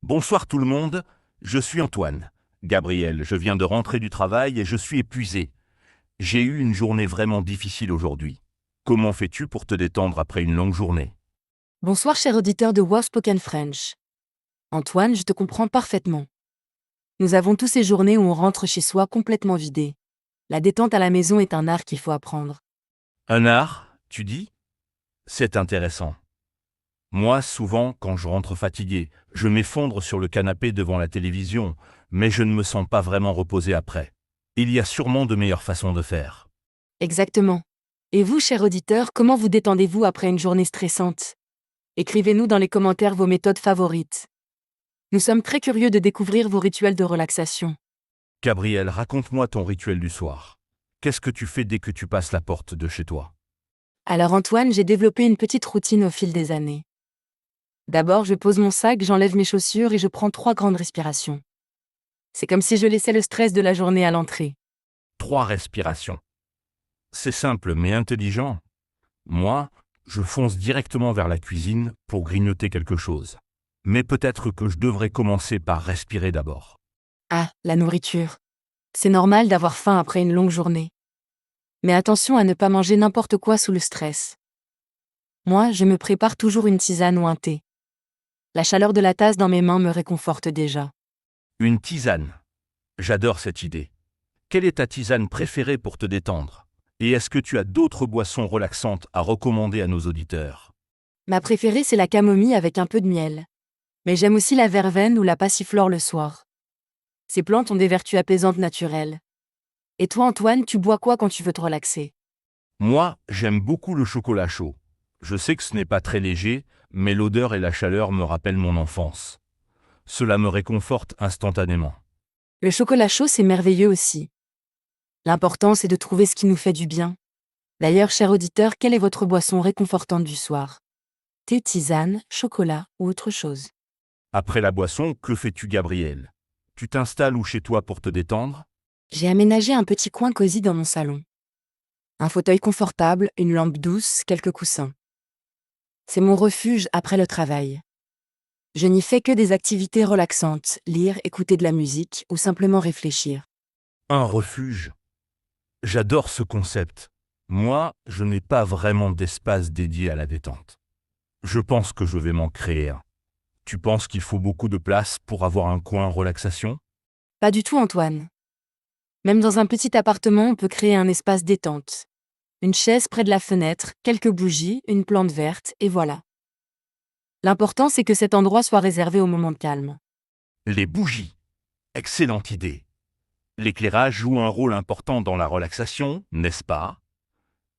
Bonsoir tout le monde, je suis Antoine. Gabriel, je viens de rentrer du travail et je suis épuisé. J'ai eu une journée vraiment difficile aujourd'hui. Comment fais-tu pour te détendre après une longue journée? Bonsoir cher auditeur de Wow Spoken French. Antoine, je te comprends parfaitement. Nous avons tous ces journées où on rentre chez soi complètement vidé. La détente à la maison est un art qu'il faut apprendre. Un art, tu dis? C'est intéressant. Moi, souvent, quand je rentre fatigué, je m'effondre sur le canapé devant la télévision, mais je ne me sens pas vraiment reposé après. Il y a sûrement de meilleures façons de faire. Exactement. Et vous, cher auditeur, comment vous détendez-vous après une journée stressante? Écrivez-nous dans les commentaires vos méthodes favorites. Nous sommes très curieux de découvrir vos rituels de relaxation. Gabriel, raconte-moi ton rituel du soir. Qu'est-ce que tu fais dès que tu passes la porte de chez toi? Alors Antoine, j'ai développé une petite routine au fil des années. D'abord, je pose mon sac, j'enlève mes chaussures et je prends 3 grandes respirations. C'est comme si je laissais le stress de la journée à l'entrée. 3 respirations. C'est simple mais intelligent. Moi, je fonce directement vers la cuisine pour grignoter quelque chose. Mais peut-être que je devrais commencer par respirer d'abord. Ah, la nourriture. C'est normal d'avoir faim après une longue journée. Mais attention à ne pas manger n'importe quoi sous le stress. Moi, je me prépare toujours une tisane ou un thé. La chaleur de la tasse dans mes mains me réconforte déjà. Une tisane. J'adore cette idée. Quelle est ta tisane préférée pour te détendre? Et est-ce que tu as d'autres boissons relaxantes à recommander à nos auditeurs? Ma préférée, c'est la camomille avec un peu de miel. Mais j'aime aussi la verveine ou la passiflore le soir. Ces plantes ont des vertus apaisantes naturelles. Et toi, Antoine, tu bois quoi quand tu veux te relaxer? Moi, j'aime beaucoup le chocolat chaud. Je sais que ce n'est pas très léger, mais l'odeur et la chaleur me rappellent mon enfance. Cela me réconforte instantanément. Le chocolat chaud, c'est merveilleux aussi. L'important, c'est de trouver ce qui nous fait du bien. D'ailleurs, cher auditeur, quelle est votre boisson réconfortante du soir? Thé, tisane, chocolat ou autre chose? Après la boisson, que fais-tu, Gabriel? Tu t'installes où chez toi pour te détendre? J'ai aménagé un petit coin cosy dans mon salon. Un fauteuil confortable, une lampe douce, quelques coussins. C'est mon refuge après le travail. Je n'y fais que des activités relaxantes, lire, écouter de la musique ou simplement réfléchir. Un refuge. J'adore ce concept. Moi, je n'ai pas vraiment d'espace dédié à la détente. Je pense que je vais m'en créer un. Tu penses qu'il faut beaucoup de place pour avoir un coin relaxation? Pas du tout, Antoine. Même dans un petit appartement, on peut créer un espace détente. Une chaise près de la fenêtre, quelques bougies, une plante verte, et voilà. L'important, c'est que cet endroit soit réservé au moment de calme. Les bougies. Excellente idée. L'éclairage joue un rôle important dans la relaxation, n'est-ce pas?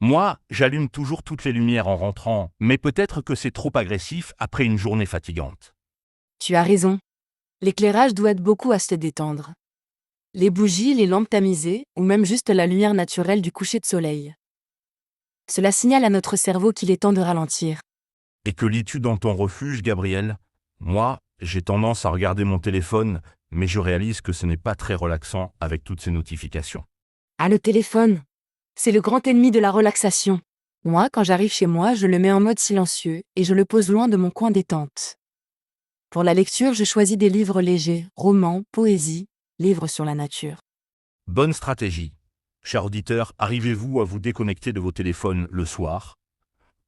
Moi, j'allume toujours toutes les lumières en rentrant, mais peut-être que c'est trop agressif après une journée fatigante. Tu as raison. L'éclairage doit être beaucoup à se détendre. Les bougies, les lampes tamisées, ou même juste la lumière naturelle du coucher de soleil. Cela signale à notre cerveau qu'il est temps de ralentir. Et que lis-tu dans ton refuge, Gabriel? Moi, j'ai tendance à regarder mon téléphone, mais je réalise que ce n'est pas très relaxant avec toutes ces notifications. Ah, le téléphone. C'est le grand ennemi de la relaxation. Moi, quand j'arrive chez moi, je le mets en mode silencieux et je le pose loin de mon coin détente. Pour la lecture, je choisis des livres légers, romans, poésie, livres sur la nature. Bonne stratégie. Chers auditeurs, arrivez-vous à vous déconnecter de vos téléphones le soir?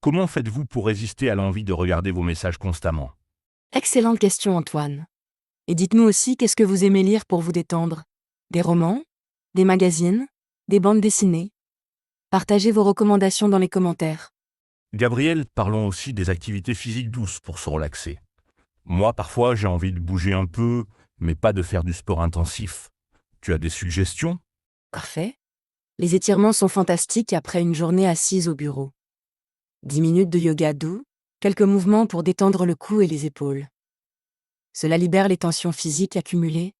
Comment faites-vous pour résister à l'envie de regarder vos messages constamment? Excellente question, Antoine. Et dites-nous aussi qu'est-ce que vous aimez lire pour vous détendre? Des romans? Des magazines? Des bandes dessinées? Partagez vos recommandations dans les commentaires. Gabriel, parlons aussi des activités physiques douces pour se relaxer. Moi, parfois, j'ai envie de bouger un peu, mais pas de faire du sport intensif. Tu as des suggestions? Parfait. Les étirements sont fantastiques après une journée assise au bureau. 10 minutes de yoga doux, quelques mouvements pour détendre le cou et les épaules. Cela libère les tensions physiques accumulées.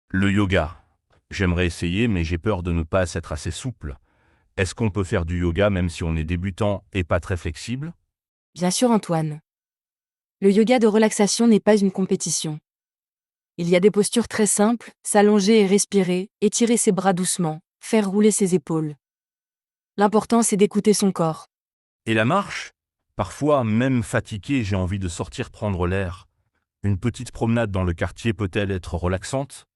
Le yoga. J'aimerais essayer, mais j'ai peur de ne pas être assez souple. Est-ce qu'on peut faire du yoga même si on est débutant et pas très flexible? Bien sûr, Antoine. Le yoga de relaxation n'est pas une compétition. Il y a des postures très simples, s'allonger et respirer, étirer ses bras doucement, faire rouler ses épaules. L'important, c'est d'écouter son corps. Et la marche? Parfois, même fatigué, j'ai envie de sortir prendre l'air. Une petite promenade dans le quartier peut-elle être relaxante?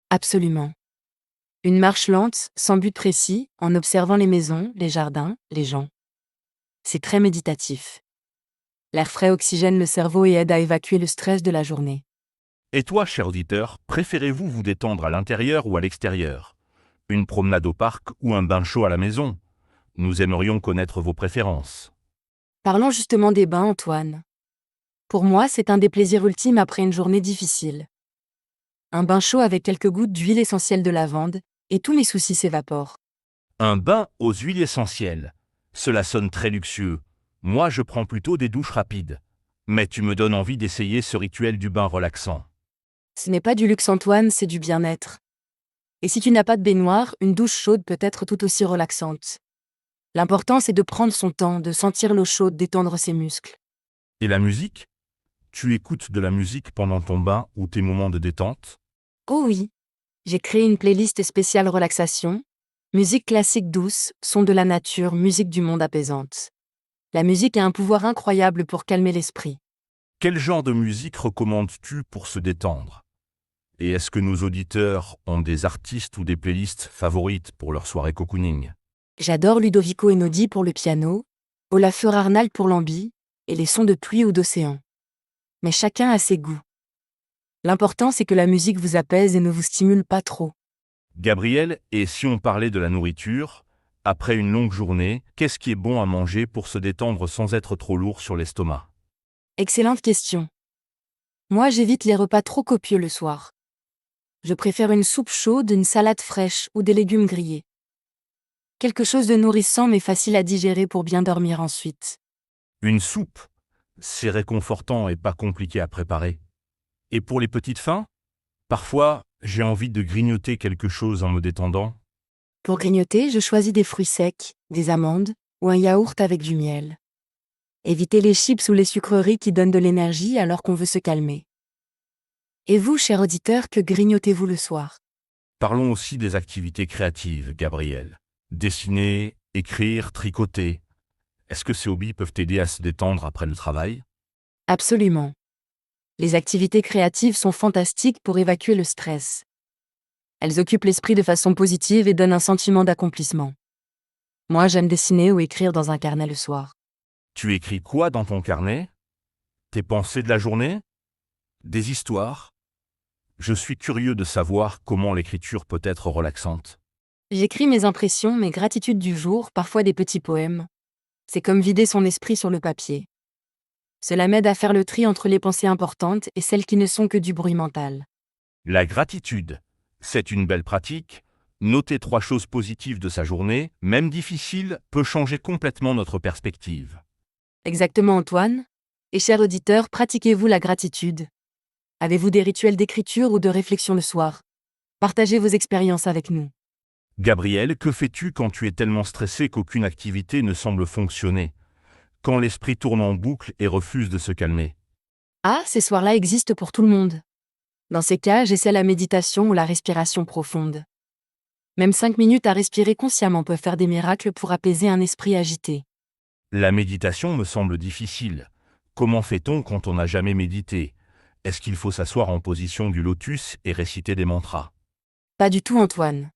Absolument. Une marche lente, sans but précis, en observant les maisons, les jardins, les gens. C'est très méditatif. L'air frais oxygène le cerveau et aide à évacuer le stress de la journée. Et toi, cher auditeur, préférez-vous vous détendre à l'intérieur ou à l'extérieur? Une promenade au parc ou un bain chaud à la maison? Nous aimerions connaître vos préférences. Parlons justement des bains, Antoine. Pour moi, c'est un des plaisirs ultimes après une journée difficile. Un bain chaud avec quelques gouttes d'huile essentielle de lavande, et tous mes soucis s'évaporent. Un bain aux huiles essentielles. Cela sonne très luxueux. Moi, je prends plutôt des douches rapides. Mais tu me donnes envie d'essayer ce rituel du bain relaxant. Ce n'est pas du luxe, Antoine, c'est du bien-être. Et si tu n'as pas de baignoire, une douche chaude peut être tout aussi relaxante. L'important, c'est de prendre son temps, de sentir l'eau chaude détendre ses muscles. Et la musique? Tu écoutes de la musique pendant ton bain ou tes moments de détente? Oh oui, j'ai créé une playlist spéciale relaxation, musique classique douce, son de la nature, musique du monde apaisante. La musique a un pouvoir incroyable pour calmer l'esprit. Quel genre de musique recommandes-tu pour se détendre? Et est-ce que nos auditeurs ont des artistes ou des playlists favorites pour leur soirée cocooning? J'adore Ludovico Einaudi pour le piano, Olafur Arnald pour l'ambi, et les sons de pluie ou d'océan. Mais chacun a ses goûts. L'important, c'est que la musique vous apaise et ne vous stimule pas trop. Gabriel, et si on parlait de la nourriture, après une longue journée, qu'est-ce qui est bon à manger pour se détendre sans être trop lourd sur l'estomac? Excellente question. Moi, j'évite les repas trop copieux le soir. Je préfère une soupe chaude, une salade fraîche ou des légumes grillés. Quelque chose de nourrissant mais facile à digérer pour bien dormir ensuite. Une soupe, c'est réconfortant et pas compliqué à préparer. Et pour les petites faims? Parfois, j'ai envie de grignoter quelque chose en me détendant. Pour grignoter, je choisis des fruits secs, des amandes ou un yaourt avec du miel. Évitez les chips ou les sucreries qui donnent de l'énergie alors qu'on veut se calmer. Et vous, cher auditeur, que grignotez-vous le soir? Parlons aussi des activités créatives, Gabriel. Dessiner, écrire, tricoter. Est-ce que ces hobbies peuvent t'aider à se détendre après le travail? Absolument. Les activités créatives sont fantastiques pour évacuer le stress. Elles occupent l'esprit de façon positive et donnent un sentiment d'accomplissement. Moi, j'aime dessiner ou écrire dans un carnet le soir. Tu écris quoi dans ton carnet? Tes pensées de la journée? Des histoires? Je suis curieux de savoir comment l'écriture peut être relaxante. J'écris mes impressions, mes gratitudes du jour, parfois des petits poèmes. C'est comme vider son esprit sur le papier. Cela m'aide à faire le tri entre les pensées importantes et celles qui ne sont que du bruit mental. La gratitude, c'est une belle pratique. Noter 3 choses positives de sa journée, même difficile, peut changer complètement notre perspective. Exactement, Antoine. Et chers auditeurs, pratiquez-vous la gratitude? Avez-vous des rituels d'écriture ou de réflexion le soir? Partagez vos expériences avec nous. Gabriel, que fais-tu quand tu es tellement stressé qu'aucune activité ne semble fonctionner? Quand l'esprit tourne en boucle et refuse de se calmer? Ah, ces soirs-là existent pour tout le monde. Dans ces cas, j'essaie la méditation ou la respiration profonde. Même 5 minutes à respirer consciemment peuvent faire des miracles pour apaiser un esprit agité. La méditation me semble difficile. Comment fait-on quand on n'a jamais médité? Est-ce qu'il faut s'asseoir en position du lotus et réciter des mantras? Pas du tout, Antoine.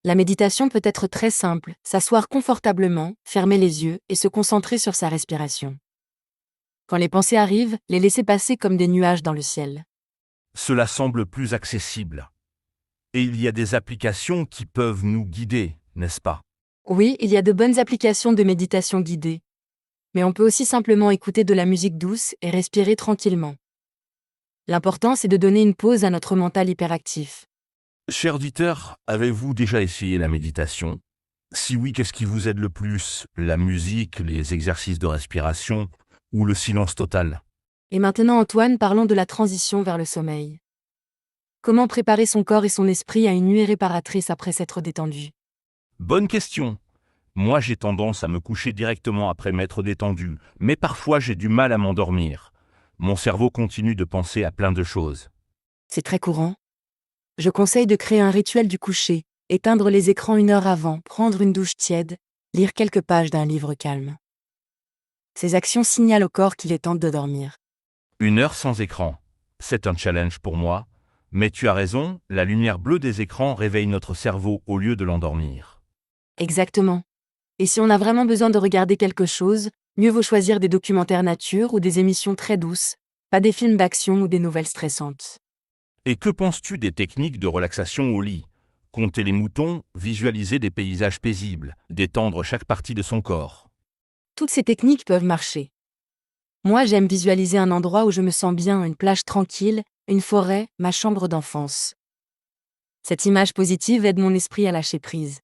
La méditation peut être très simple, s'asseoir confortablement, fermer les yeux et se concentrer sur sa respiration. Quand les pensées arrivent, les laisser passer comme des nuages dans le ciel. Cela semble plus accessible. Et il y a des applications qui peuvent nous guider, n'est-ce pas? Oui, il y a de bonnes applications de méditation guidée. Mais on peut aussi simplement écouter de la musique douce et respirer tranquillement. L'important, c'est de donner une pause à notre mental hyperactif. Cher auditeur, avez-vous déjà essayé la méditation? Si oui, qu'est-ce qui vous aide le plus? La musique, les exercices de respiration ou le silence total? Et maintenant, Antoine, parlons de la transition vers le sommeil. Comment préparer son corps et son esprit à une nuit réparatrice après s'être détendu? Bonne question. Moi, j'ai tendance à me coucher directement après m'être détendu, mais parfois j'ai du mal à m'endormir. Mon cerveau continue de penser à plein de choses. C'est très courant. Je conseille de créer un rituel du coucher, éteindre les écrans 1 heure avant, prendre une douche tiède, lire quelques pages d'un livre calme. Ces actions signalent au corps qu'il est temps de dormir. 1 heure sans écran. C'est un challenge pour moi, mais tu as raison, la lumière bleue des écrans réveille notre cerveau au lieu de l'endormir. Exactement. Et si on a vraiment besoin de regarder quelque chose, mieux vaut choisir des documentaires nature ou des émissions très douces, pas des films d'action ou des nouvelles stressantes. Et que penses-tu des techniques de relaxation au lit? Compter les moutons, visualiser des paysages paisibles, détendre chaque partie de son corps. Toutes ces techniques peuvent marcher. Moi, j'aime visualiser un endroit où je me sens bien, une plage tranquille, une forêt, ma chambre d'enfance. Cette image positive aide mon esprit à lâcher prise.